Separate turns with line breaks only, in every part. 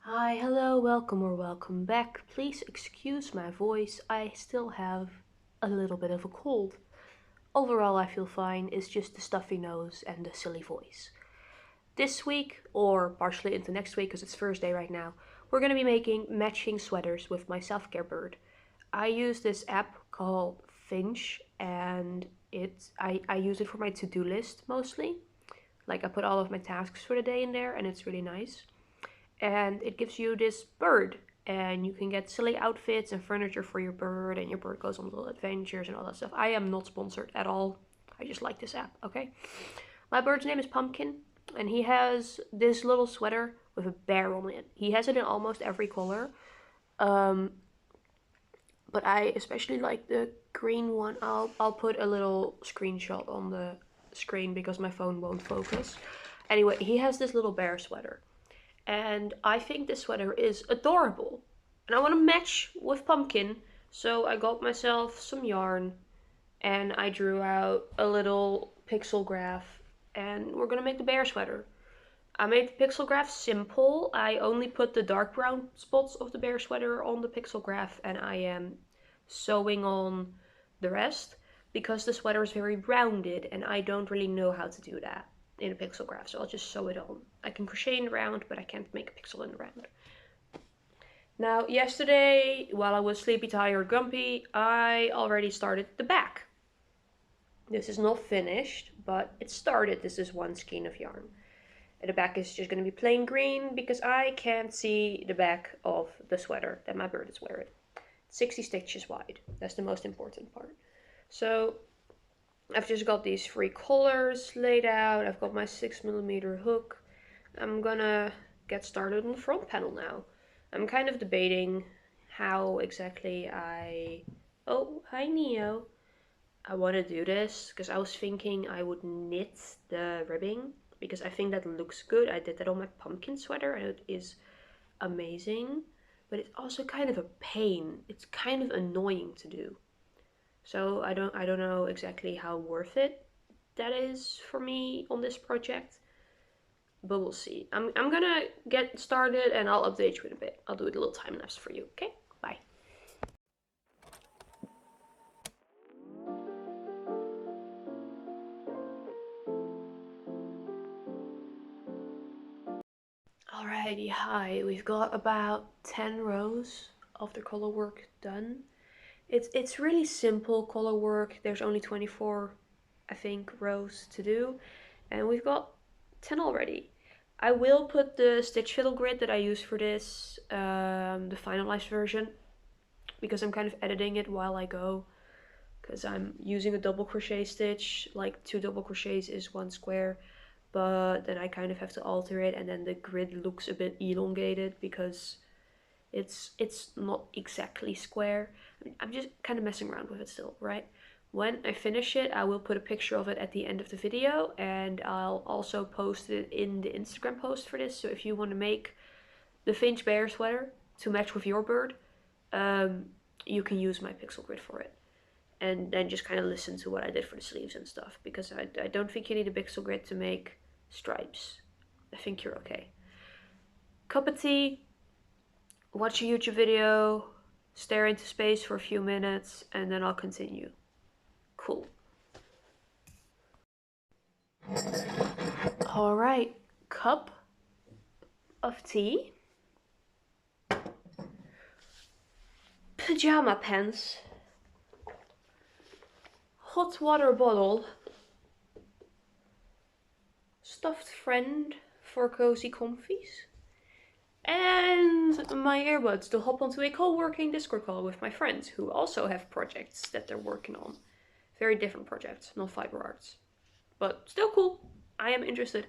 Hi, hello, welcome or welcome back. Please excuse my voice, I still have a little bit of a cold. Overall, I feel fine, it's just the stuffy nose and the silly voice. This week, or partially into next week because it's Thursday right now, we're going to be making matching sweaters with my self-care bird. I use this app called Finch and I use it for my to-do list mostly. Like I put all of my tasks for the day in there and it's really nice. And it gives you this bird, and you can get silly outfits and furniture for your bird, and your bird goes on little adventures and all that stuff. I am not sponsored at all. I just like this app, okay? My bird's name is Pumpkin, and he has this little sweater with a bear on it. He has it in almost every color. Um, but I especially like the green one. I'll put a little screenshot on the screen because my phone won't focus. Anyway, he has this little bear sweater. And I think this sweater is adorable. And I want to match with Pumpkin, so I got myself some yarn and I drew out a little pixel graph and we're gonna make the bear sweater. I made the pixel graph simple. I only put the dark brown spots of the bear sweater on the pixel graph and I am sewing on the rest because the sweater is very rounded and I don't really know how to do that in a pixel graph, so I'll just sew it on. I can crochet in the round, but I can't make a pixel in the round. Now, yesterday, while I was sleepy, tired, grumpy, I already started the back. This is not finished, but it started. This is one skein of yarn. And the back is just going to be plain green because I can't see the back of the sweater that my bird is wearing. 60 stitches wide. That's the most important part. So I've just got these three collars laid out. I've got my 6mm hook. I'm gonna get started on the front panel now. I'm kind of debating how exactly oh, hi Neo. I want to do this because I was thinking I would knit the ribbing because I think that looks good. I did that on my pumpkin sweater and it is amazing, but it's also kind of a pain. It's kind of annoying to do. So I don't know exactly how worth it that is for me on this project, but we'll see. I'm gonna get started and I'll update you in a bit. I'll do a little time lapse for you, okay? Bye. Alrighty, hi. We've got about 10 rows of the color work done. It's really simple color work. There's only 24, I think, rows to do, and we've got 10 already. I will put the stitch fiddle grid that I use for this, the finalized version, because I'm kind of editing it while I go, because I'm using a double crochet stitch, like 2 double crochets is 1 square, but then I kind of have to alter it, and then the grid looks a bit elongated because it's not exactly square. I'm just kind of messing around with it still, right? When I finish it, I will put a picture of it at the end of the video, and I'll also post it in the Instagram post for this. So if you want to make the Finch bear sweater to match with your bird, you can use my pixel grid for it. And then just kind of listen to what I did for the sleeves and stuff, because I don't think you need a pixel grid to make stripes. I think you're okay. Cup of tea, watch a YouTube video, stare into space for a few minutes, and then I'll continue. Cool. Alright, cup of tea, pajama pants, hot water bottle, stuffed friend for cozy comfies, and my earbuds to hop onto a co-working Discord call with my friends who also have projects that they're working on. Very different projects, not fiber arts, but still cool. I am interested.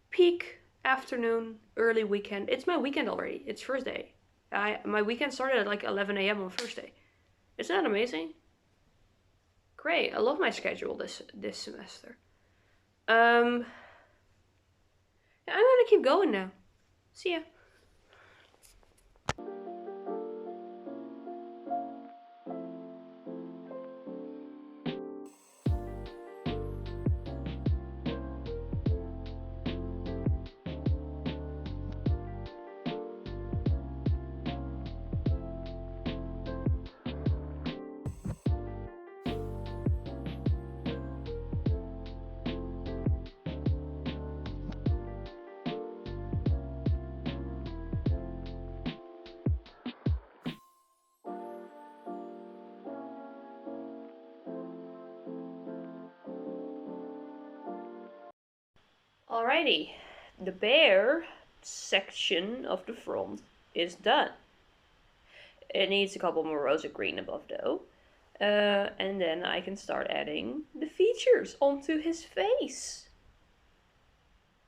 Peak afternoon, early weekend. It's my weekend already. It's Thursday. My weekend started at like 11 a.m. on Thursday. Isn't that amazing? Great. I love my schedule this semester. I'm gonna keep going now. See ya. Alrighty, the bear section of the front is done. It needs a couple more rows of green above though. And then I can start adding the features onto his face.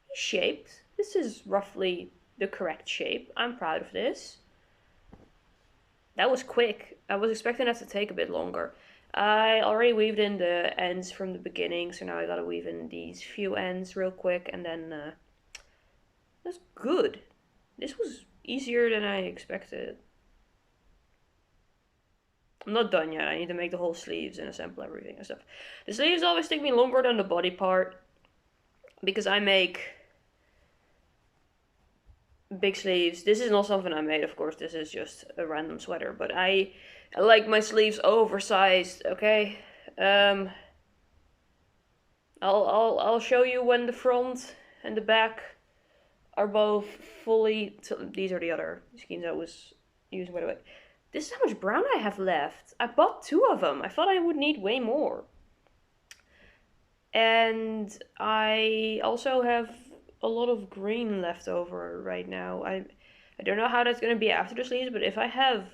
He's shaped. This is roughly the correct shape. I'm proud of this. That was quick. I was expecting that to take a bit longer. I already weaved in the ends from the beginning, so now I gotta weave in these few ends real quick, and then that's good. This was easier than I expected. I'm not done yet. I need to make the whole sleeves and assemble everything and stuff. The sleeves always take me longer than the body part because I make big sleeves. This is not something I made, of course. This is just a random sweater, but I like my sleeves oversized. Okay. I'll show you when the front and the back are both fully. These are the other skeins I was using, by the way. This is how much brown I have left. I bought 2 of them. I thought I would need way more. And I also have a lot of green left over right now. I don't know how that's going to be after the sleeves, but if I have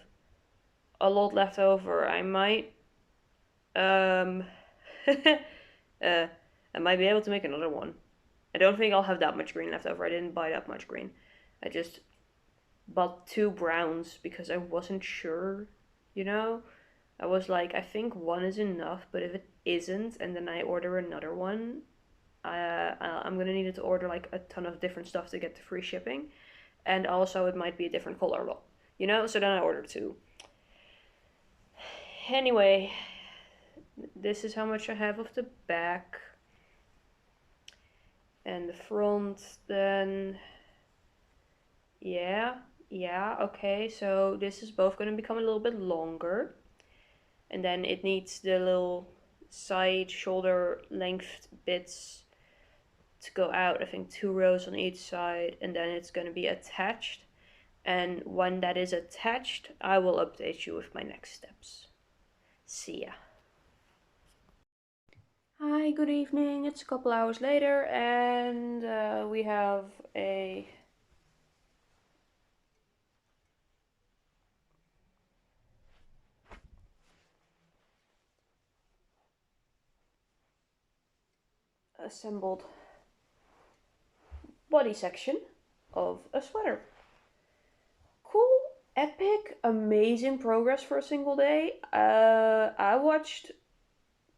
a lot left over, I might I might be able to make another one. I don't think I'll have that much green left over. I didn't buy that much green. I just bought 2 browns because I wasn't sure, you know? I was like, I think 1 is enough, but if it isn't, and then I order another one, I'm gonna need to order like a ton of different stuff to get the free shipping. And also it might be a different color, you know? So then I ordered 2. Anyway, this is how much I have of the back. And the front, then, yeah, okay, so this is both going to become a little bit longer. And then it needs the little side shoulder length bits to go out, I think 2 rows on each side, and then it's going to be attached. And when that is attached, I will update you with my next steps. See ya. Hi, good evening. It's a couple hours later, and we have a assembled body section of a sweater. Cool, epic, amazing progress for a single day. I watched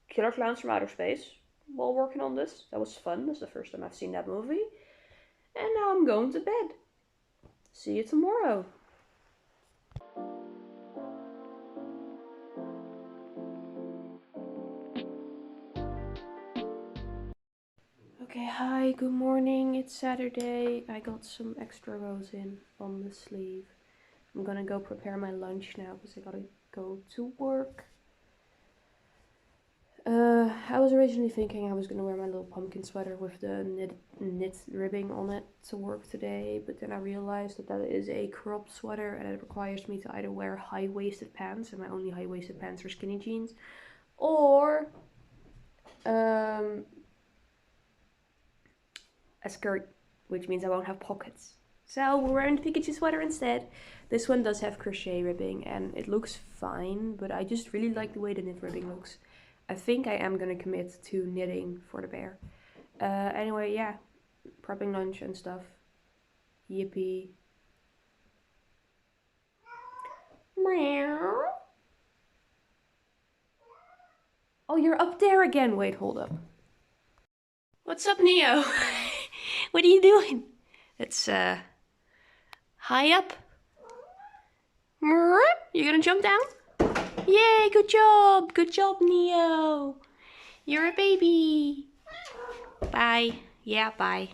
Killer Clowns from Outer Space while working on this. That was fun. This is the first time I've seen that movie. And now I'm going to bed. See you tomorrow. Okay, hi, good morning. It's Saturday. I got some extra rows in on the sleeve. I'm gonna go prepare my lunch now because I gotta go to work. I was originally thinking I was gonna wear my little pumpkin sweater with the knit ribbing on it to work today, but then I realized that that is a crop sweater and it requires me to either wear high-waisted pants, and my only high-waisted pants are skinny jeans, or a skirt, which means I won't have pockets. So we're wearing the Pikachu sweater instead. This one does have crochet ribbing and it looks fine, but I just really like the way the knit ribbing looks. I think I am gonna commit to knitting for the bear. Anyway, yeah, prepping lunch and stuff. Yippee. Meow. Oh, you're up there again. Wait, hold up. What's up, Neo? What are you doing? It's high up. You're gonna jump down? Yay, good job. Good job, Neo. You're a baby. Bye. Yeah, bye.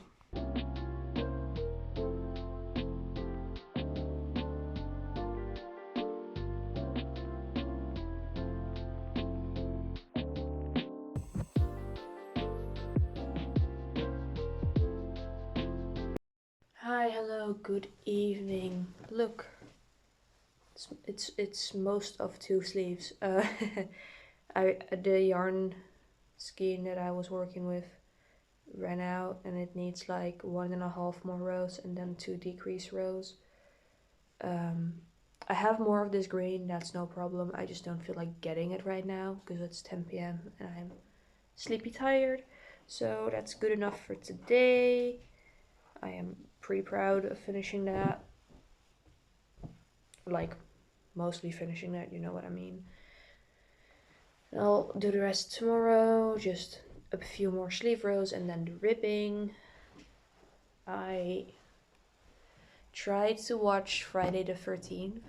Hi, hello, good evening. Look, it's most of 2 sleeves. The yarn skein that I was working with ran out and it needs like 1.5 more rows and then 2 decrease rows. I have more of this green, that's no problem. I just don't feel like getting it right now because it's 10 p.m. and I'm sleepy tired. So that's good enough for today. I am pretty proud of finishing that. Like, mostly finishing that, you know what I mean. I'll do the rest tomorrow, just a few more sleeve rows and then the ribbing. I tried to watch Friday the 13th.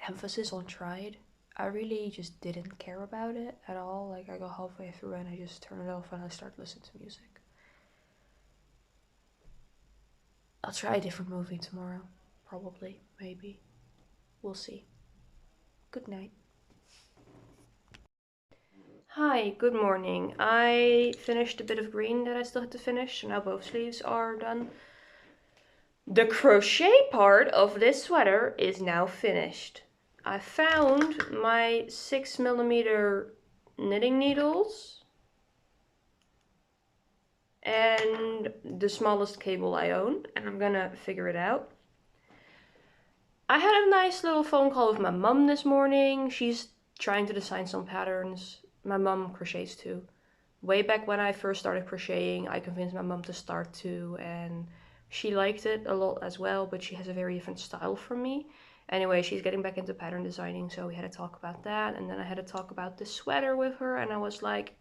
Emphasis on tried. I really just didn't care about it at all. Like, I got halfway through and I just turned it off and I started listening to music. I'll try a different movie tomorrow. Probably. Maybe. We'll see. Good night. Hi, good morning. I finished a bit of green that I still had to finish, so now both sleeves are done. The crochet part of this sweater is now finished. I found my 6mm knitting needles and the smallest cable I own, and I'm gonna figure it out. I had a nice little phone call with my mum this morning. She's trying to design some patterns. My mum crochets too. Way back when I first started crocheting, I convinced my mum to start too, and she liked it a lot as well, but she has a very different style from me. Anyway, she's getting back into pattern designing, so we had to talk about that, and then I had to talk about the sweater with her, and I was like,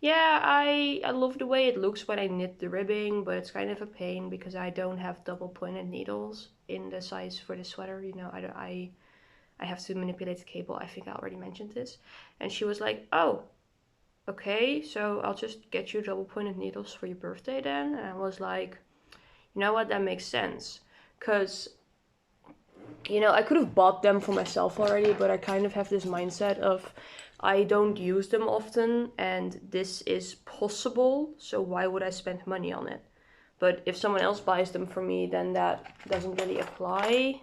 yeah, I love the way it looks when I knit the ribbing, but it's kind of a pain because I don't have double pointed needles in the size for the sweater. You know, I have to manipulate the cable. I think I already mentioned this. And she was like, oh, okay, so I'll just get you double pointed needles for your birthday then. And I was like, you know what, that makes sense. Because, you know, I could have bought them for myself already, but I kind of have this mindset of I don't use them often and this is possible, so why would I spend money on it? But if someone else buys them for me, then that doesn't really apply.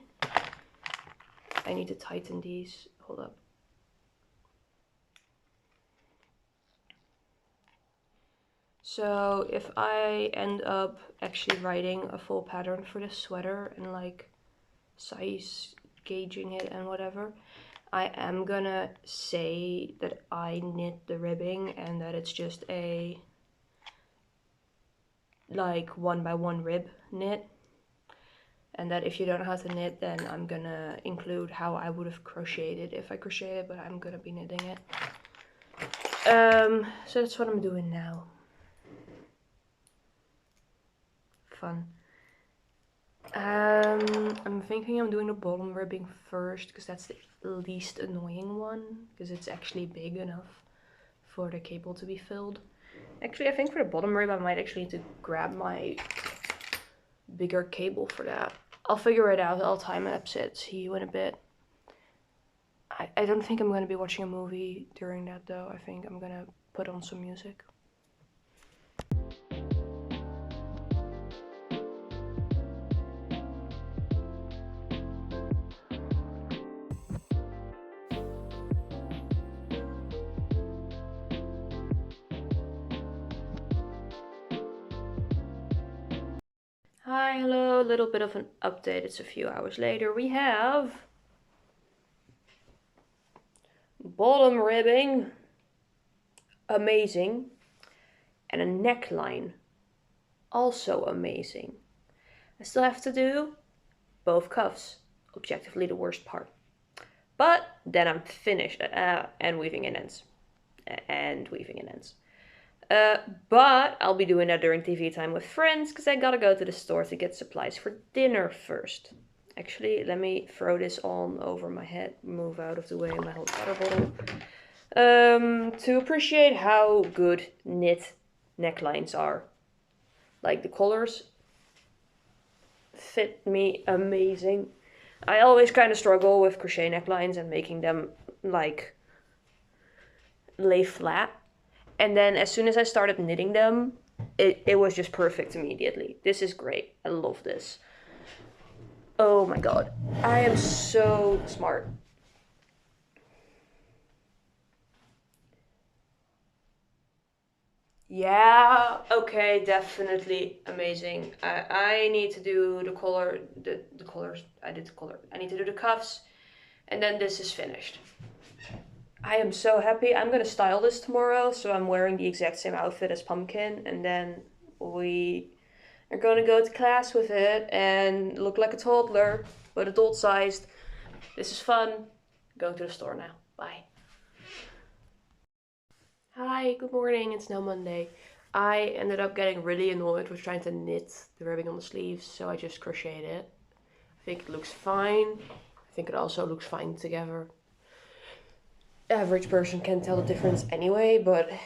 I need to tighten these. Hold up. So if I end up actually writing a full pattern for this sweater and like size gauging it and whatever, I am gonna say that I knit the ribbing and that it's just a like 1x1 rib knit, and that if you don't know how to knit, then I'm gonna include how I would have crocheted if I crocheted, but I'm gonna be knitting it. So that's what I'm doing now. Fun. I'm thinking I'm doing the bottom ribbing first because that's the least annoying one, because it's actually big enough for the cable to be filled. Actually, I think for the bottom rib I might actually need to grab my bigger cable for that. I'll figure it out. I'll time-lapse it. See you in a bit. I don't think I'm going to be watching a movie during that though. I think I'm going to put on some music. Hi, hello, a little bit of an update. It's a few hours later. We have bottom ribbing, amazing, and a neckline, also amazing. I still have to do both cuffs, objectively the worst part. But then I'm finished, and weaving in ends. But I'll be doing that during TV time with friends because I gotta go to the store to get supplies for dinner first. Actually, let me throw this on over my head, move out of the way my whole water bottle. To appreciate how good knit necklines are. Like, the colors fit me amazing. I always kind of struggle with crochet necklines and making them like lay flat. And then as soon as I started knitting them, it was just perfect immediately. This is great. I love this. Oh my god. I am so smart. Yeah, okay, definitely amazing. I need to do the collar, the collars. I did the collar. I need to do the cuffs, and then this is finished. I am so happy. I'm gonna style this tomorrow, so I'm wearing the exact same outfit as Pumpkin, and then we are gonna go to class with it and look like a toddler, but adult-sized. This is fun. Going to the store now. Bye. Hi, good morning. It's now Monday. I ended up getting really annoyed with trying to knit the ribbing on the sleeves, so I just crocheted it. I think it looks fine. I think it also looks fine together. Average person can tell the difference anyway, but here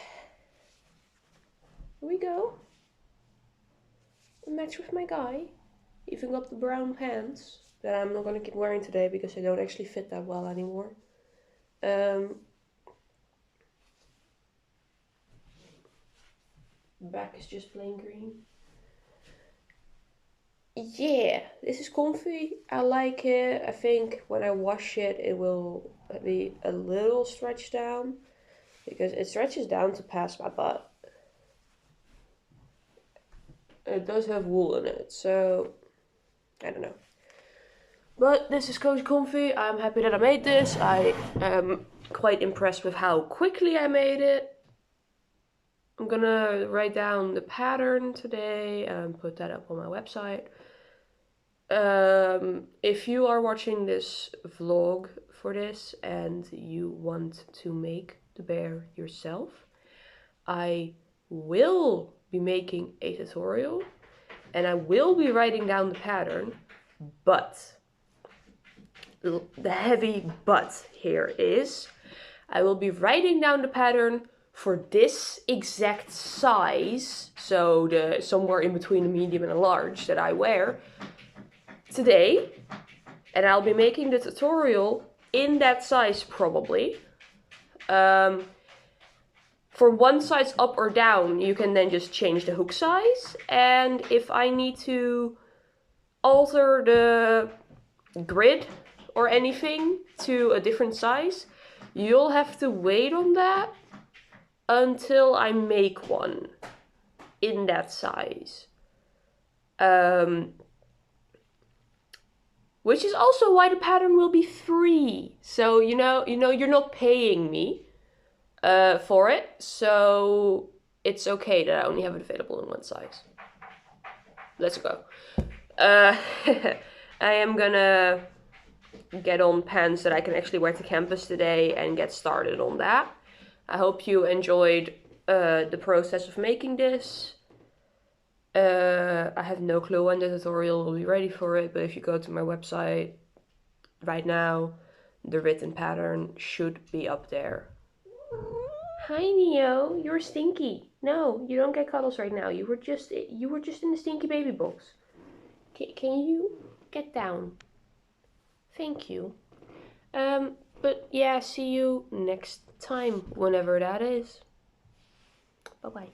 we go. A match with my guy. Even got the brown pants that I'm not gonna keep wearing today because they don't actually fit that well anymore. Back is just plain green. Yeah, this is comfy. I like it. I think when I wash it, it will be a little stretched down because it stretches down to past my butt. It does have wool in it, so I don't know. But this is cozy comfy. I'm happy that I made this. I am quite impressed with how quickly I made it. I'm gonna write down the pattern today and put that up on my website. If you are watching this vlog for this and you want to make the bear yourself, I will be making a tutorial and I will be writing down the pattern, but the heavy but here is I will be writing down the pattern for this exact size, so the somewhere in between a medium and a large that I wear today, and I'll be making the tutorial in that size probably. For one size up or down, you can then just change the hook size, and if I need to alter the grid or anything to a different size, you'll have to wait on that until I make one in that size. Which is also why the pattern will be free. So you know you're not paying me for it, so it's okay that I only have it available in one size. Let's go. I am gonna get on pants that I can actually wear to campus today and get started on that. I hope you enjoyed the process of making this. I have no clue when the tutorial will be ready for it, but if you go to my website right now, the written pattern should be up there. Hi Neo, you're stinky. No, you don't get cuddles right now. You were just in the stinky baby box. Can you get down? Thank you. But yeah, see you next time, whenever that is. Bye-bye.